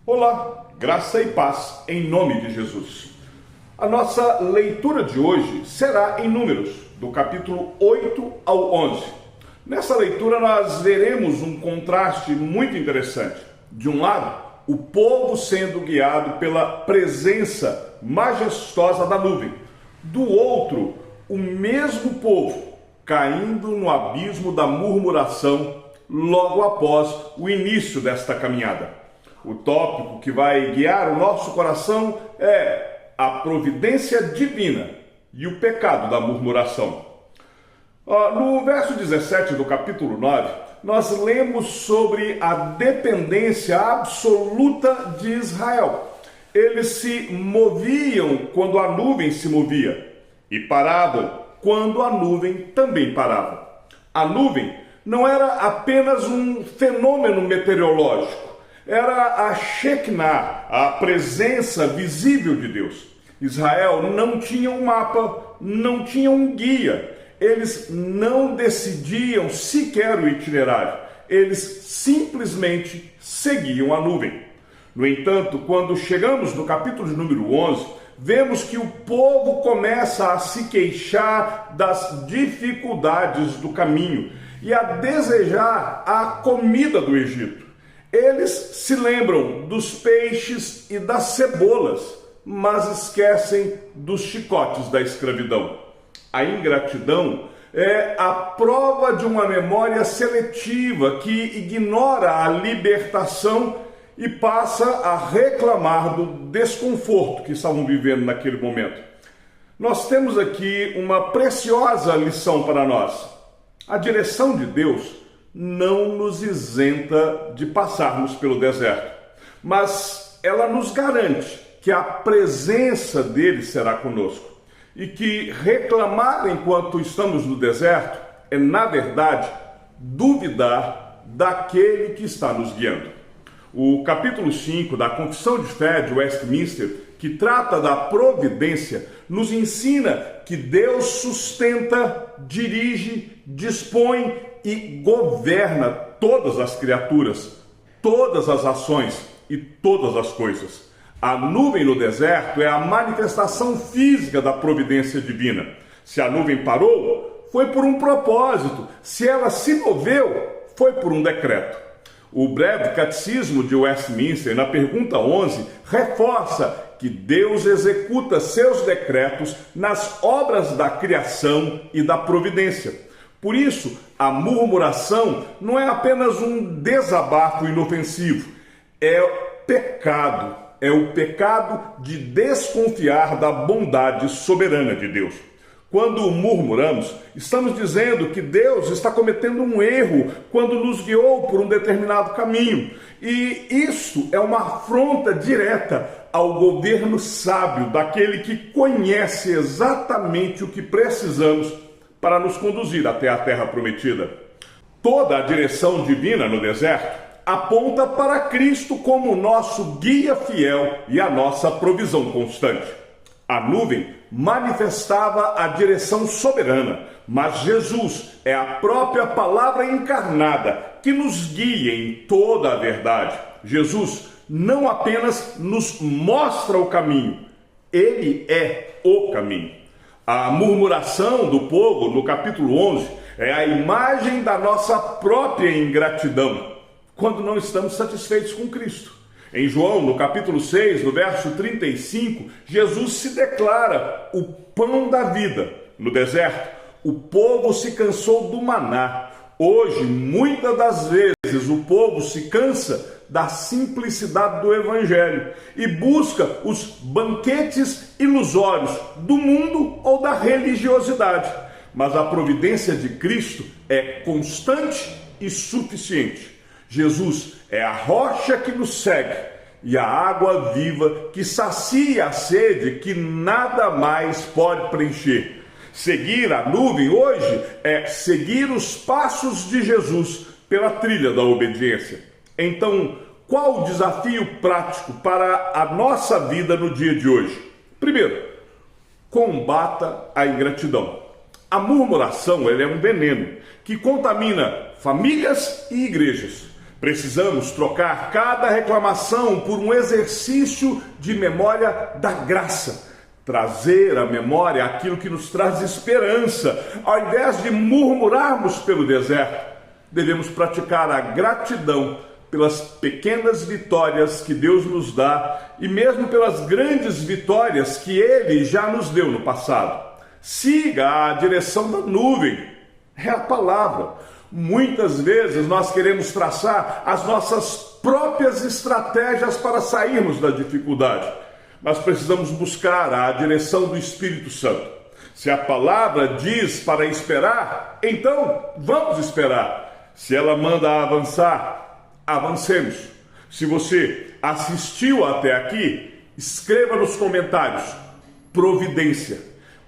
Olá, graça e paz em nome de Jesus. A nossa leitura de hoje será em Números, do capítulo 8 ao 11. Nessa leitura nós veremos um contraste muito interessante. De um lado, o povo sendo guiado pela presença majestosa da nuvem. Do outro, o mesmo povo caindo no abismo da murmuração logo após o início desta caminhada. O tópico que vai guiar o nosso coração é a providência divina e o pecado da murmuração. No verso 17 do capítulo 9, nós lemos sobre a dependência absoluta de Israel. Eles se moviam quando a nuvem se movia e paravam quando a nuvem também parava. A nuvem não era apenas um fenômeno meteorológico, era a Shekinah, a presença visível de Deus. Israel não tinha um mapa, não tinha um guia. Eles não decidiam sequer o itinerário. Eles simplesmente seguiam a nuvem. No entanto, quando chegamos no capítulo de número 11, vemos que o povo começa a se queixar das dificuldades do caminho e a desejar a comida do Egito. Eles se lembram dos peixes e das cebolas, mas esquecem dos chicotes da escravidão. A ingratidão é a prova de uma memória seletiva que ignora a libertação e passa a reclamar do desconforto que estavam vivendo naquele momento. Nós temos aqui uma preciosa lição para nós. A direção de Deus não nos isenta de passarmos pelo deserto, mas ela nos garante que a presença dele será conosco e que reclamar enquanto estamos no deserto é, na verdade, duvidar daquele que está nos guiando. O capítulo 5 da Confissão de Fé de Westminster, que trata da providência, nos ensina que Deus sustenta, dirige, dispõe e governa todas as criaturas, todas as ações e todas as coisas. A nuvem no deserto é a manifestação física da providência divina. Se a nuvem parou, foi por um propósito. Se ela se moveu, foi por um decreto. O breve catecismo de Westminster, na pergunta 11, reforça que Deus executa seus decretos nas obras da criação e da providência. Por isso, a murmuração não é apenas um desabafo inofensivo, é pecado, é o pecado de desconfiar da bondade soberana de Deus. Quando murmuramos, estamos dizendo que Deus está cometendo um erro quando nos guiou por um determinado caminho. E isso é uma afronta direta ao governo sábio, daquele que conhece exatamente o que precisamos para nos conduzir até a terra prometida. Toda a direção divina no deserto aponta para Cristo como nosso guia fiel e a nossa provisão constante. A nuvem manifestava a direção soberana, mas Jesus é a própria palavra encarnada que nos guia em toda a verdade. Jesus não apenas nos mostra o caminho, ele é o caminho. A murmuração do povo, no capítulo 11, é a imagem da nossa própria ingratidão, quando não estamos satisfeitos com Cristo. Em João, no capítulo 6, no verso 35, Jesus se declara o pão da vida. No deserto, o povo se cansou do maná. Hoje, muitas das vezes, o povo se cansa da simplicidade do Evangelho e busca os banquetes ilusórios do mundo ou da religiosidade. Mas a providência de Cristo é constante e suficiente. Jesus é a rocha que nos segue e a água viva que sacia a sede que nada mais pode preencher. Seguir a nuvem hoje é seguir os passos de Jesus pela trilha da obediência. Então, qual o desafio prático para a nossa vida no dia de hoje? Primeiro, combata a ingratidão. A murmuração ela é um veneno que contamina famílias e igrejas. Precisamos trocar cada reclamação por um exercício de memória da graça. Trazer à memória aquilo que nos traz esperança, ao invés de murmurarmos pelo deserto. Devemos praticar a gratidão pelas pequenas vitórias que Deus nos dá e mesmo pelas grandes vitórias que Ele já nos deu no passado. Siga a direção da nuvem, é a palavra. Muitas vezes nós queremos traçar as nossas próprias estratégias para sairmos da dificuldade, mas precisamos buscar a direção do Espírito Santo. Se a palavra diz para esperar, então vamos esperar. Se ela manda avançar, avancemos. Se você assistiu até aqui, escreva nos comentários providência.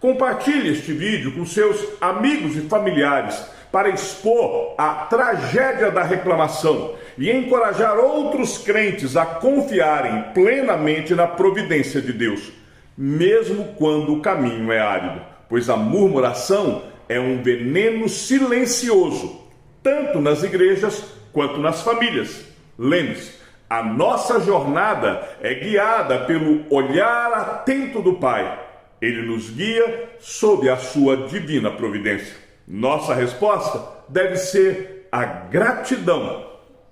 Compartilhe este vídeo com seus amigos e familiares para expor a tragédia da reclamação e encorajar outros crentes a confiarem plenamente na providência de Deus, mesmo quando o caminho é árido, pois a murmuração é um veneno silencioso, tanto nas igrejas quanto nas famílias. Lembre-se, a nossa jornada é guiada pelo olhar atento do Pai. Ele nos guia sob a sua divina providência. Nossa resposta deve ser a gratidão.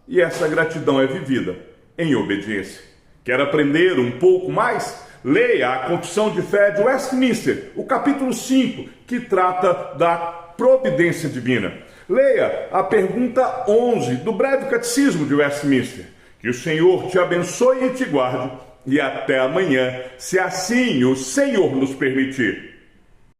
E essa gratidão é vivida em obediência. Quer aprender um pouco mais? Leia a Confissão de Fé de Westminster, o capítulo 5, que trata da providência divina. Leia a pergunta 11 do breve catecismo de Westminster. Que o Senhor te abençoe e te guarde. E até amanhã, se assim o Senhor nos permitir.